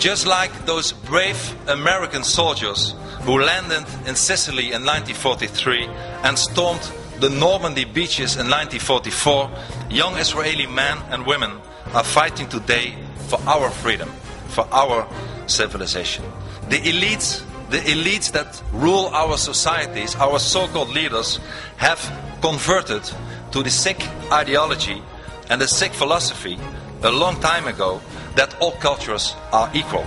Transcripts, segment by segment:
Just like those brave American soldiers who landed in Sicily in 1943 and stormed the Normandy beaches in 1944, young Israeli men and women are fighting today for our freedom, for our civilization. The elites that rule our societies, our so-called leaders, have converted to the sick ideology and the sick philosophy a long time ago that all cultures are equal.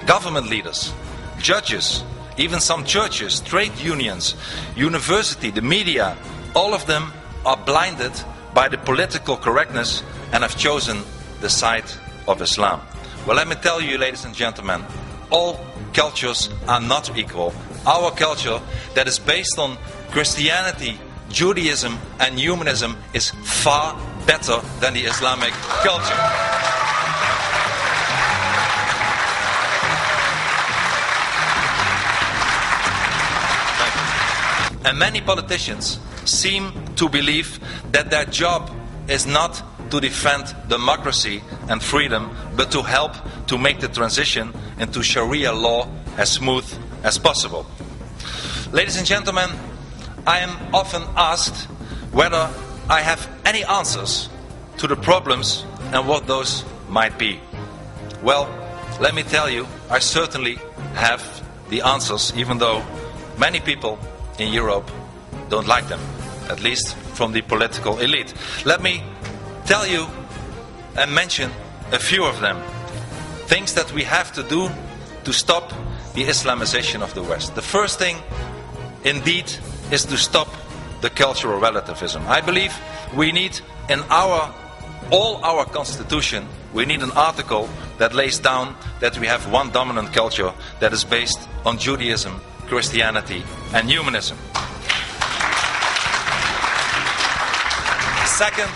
Government leaders, judges, even some churches, trade unions, university, the media, all of them are blinded by the political correctness and have chosen the side of Islam. Well, let me tell you, ladies and gentlemen, all cultures are not equal. Our culture that is based on Christianity, Judaism and humanism is far better than the Islamic culture. And many politicians seem to believe that their job is not to defend democracy and freedom, but to help to make the transition into Sharia law as smooth as possible. Ladies and gentlemen, I am often asked whether I have any answers to the problems and what those might be. Well, let me tell you, I certainly have the answers, even though many people in Europe don't like them, at least from the political elite. Let me tell you and mention a few of them. Things that we have to do to stop the Islamization of the West. The first thing, indeed, is to stop the cultural relativism. I believe we need in all our constitution, we need an article that lays down that we have one dominant culture that is based on Judaism, Christianity and humanism. Second,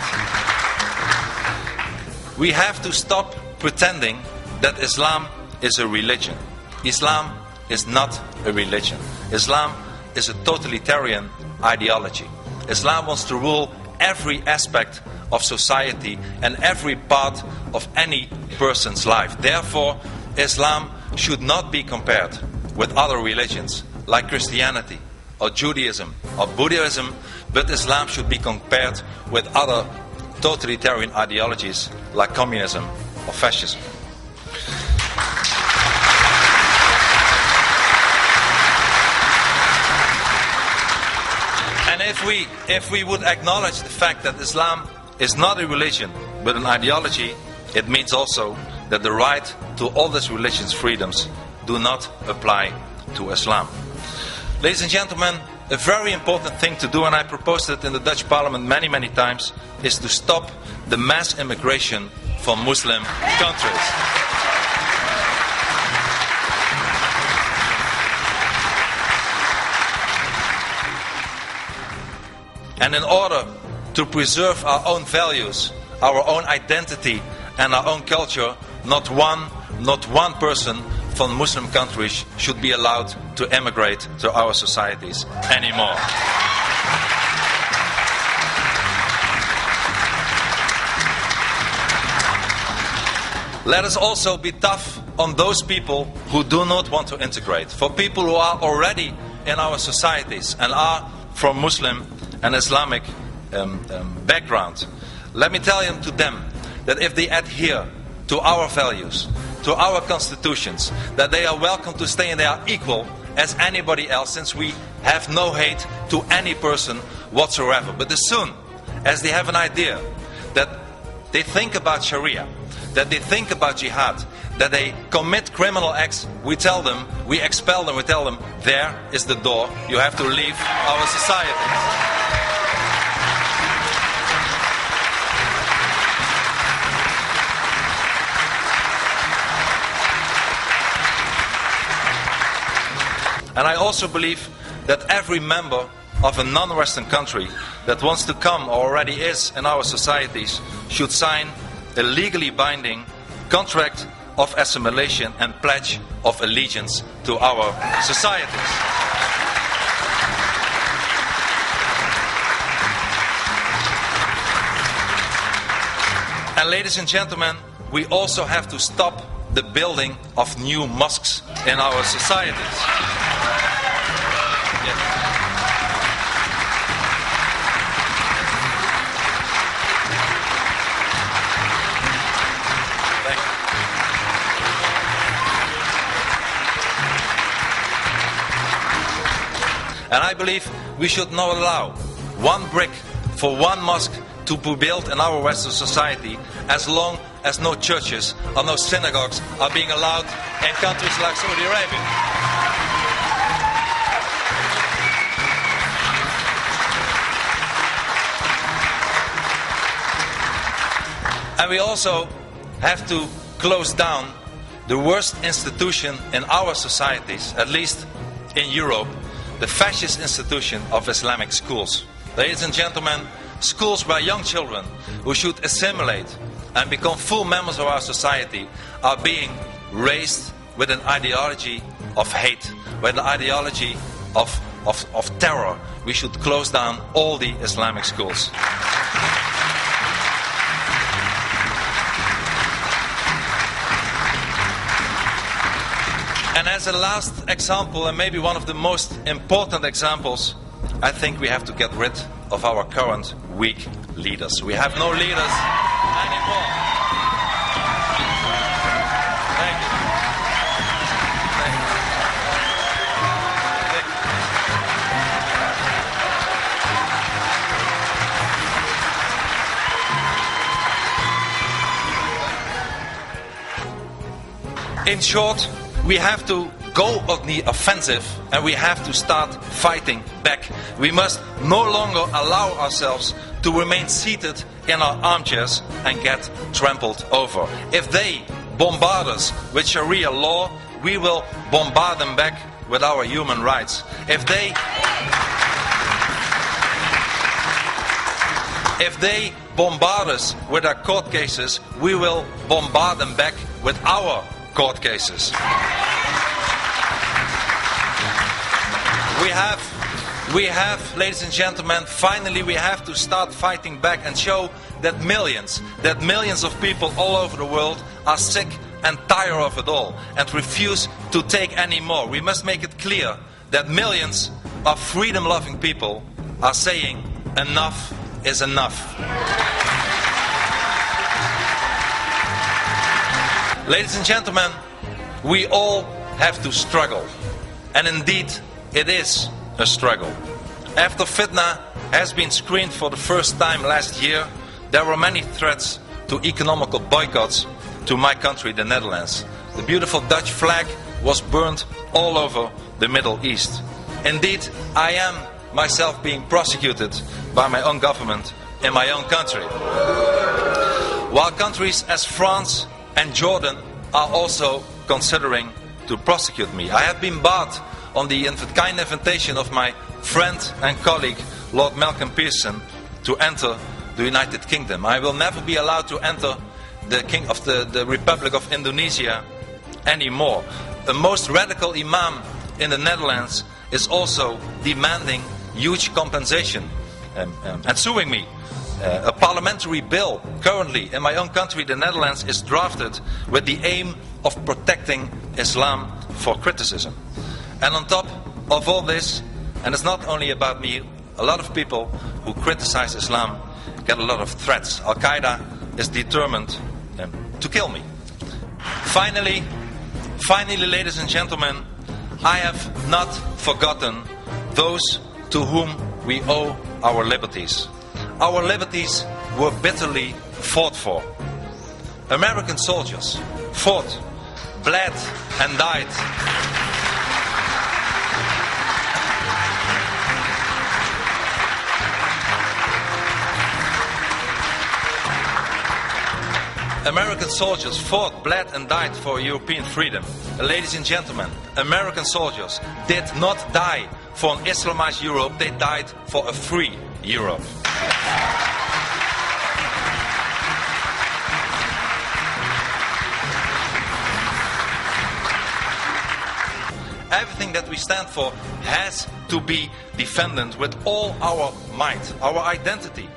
we have to stop pretending that Islam is a religion. Islam is not a religion. Islam is a totalitarian ideology. Islam wants to rule every aspect of society and every part of any person's life. Therefore, Islam should not be compared with other religions like Christianity or Judaism or Buddhism, but Islam should be compared with other totalitarian ideologies like communism or fascism. And if we would acknowledge the fact that Islam is not a religion but an ideology, it means also that the right to all these religious freedoms do not apply to Islam. Ladies and gentlemen, a very important thing to do, and I proposed it in the Dutch parliament many times, is to stop the mass immigration from Muslim countries. And in order to preserve our own values, our own identity and our own culture, not one person from Muslim countries should be allowed to emigrate to our societies anymore. Let us also be tough on those people who do not want to integrate. For people who are already in our societies and are from Muslim and Islamic background, let me tell to them that if they adhere to our values, to our constitutions, that they are welcome to stay and they are equal as anybody else, since we have no hate to any person whatsoever. But as soon as they have an idea that they think about Sharia, that they think about jihad, that they commit criminal acts, we expel them, we tell them, there is the door, you have to leave our society. And I also believe that every member of a non-Western country that wants to come or already is in our societies should sign a legally binding contract of assimilation and pledge of allegiance to our societies. And ladies and gentlemen, we also have to stop the building of new mosques in our societies. Yes. Thank you. And I believe we should not allow one brick for one mosque to be built in our Western society as long as no churches or no synagogues are being allowed in countries like Saudi Arabia. And we also have to close down the worst institution in our societies, at least in Europe, the fascist institution of Islamic schools. Ladies and gentlemen, schools where young children who should assimilate and become full members of our society are being raised with an ideology of hate, with an ideology of terror. We should close down all the Islamic schools. And as a last example, and maybe one of the most important examples, I think we have to get rid of our current weak leaders. We have no leaders anymore. Thank you. Thank you. Thank you. In short, we have to go on the offensive and we have to start fighting back. We must no longer allow ourselves to remain seated in our armchairs and get trampled over. If they bombard us with Sharia law, we will bombard them back with our human rights. If they bombard us with our court cases, we will bombard them back with our court cases. We have, ladies and gentlemen, finally we have to start fighting back and show that millions of people all over the world are sick and tired of it all and refuse to take any more. We must make it clear that millions of freedom-loving people are saying enough is enough. Ladies and gentlemen, we all have to struggle. And indeed, it is a struggle. After fitna has been screened for the first time last year, there were many threats to economical boycotts to my country, the Netherlands. The beautiful Dutch flag was burned all over the Middle East. Indeed, I am myself being prosecuted by my own government in my own country. While countries as France and Jordan are also considering to prosecute me. I have been barred on the kind invitation of my friend and colleague Lord Malcolm Pearson to enter the United Kingdom. I will never be allowed to enter the Republic of Indonesia anymore. The most radical imam in the Netherlands is also demanding huge compensation and suing me. A parliamentary bill currently in my own country, the Netherlands, is drafted with the aim of protecting Islam for criticism. And on top of all this, and it's not only about me, a lot of people who criticize Islam get a lot of threats. Al-Qaeda is determined to kill me. Finally, ladies and gentlemen, I have not forgotten those to whom we owe our liberties. Our liberties were bitterly fought for. American soldiers fought, bled and died. American soldiers fought, bled and died for European freedom. Ladies and gentlemen, American soldiers did not die for an Islamized Europe, they died for a free Europe. Everything that we stand for has to be defended with all our might, our identity,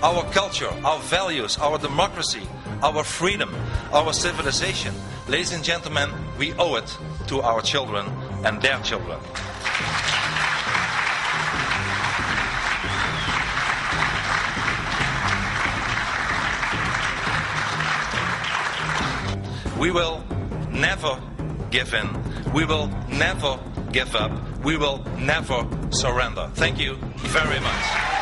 our culture, our values, our democracy, our freedom, our civilization. Ladies and gentlemen, we owe it to our children and their children. We will never give in. We will never give up. We will never surrender. Thank you very much.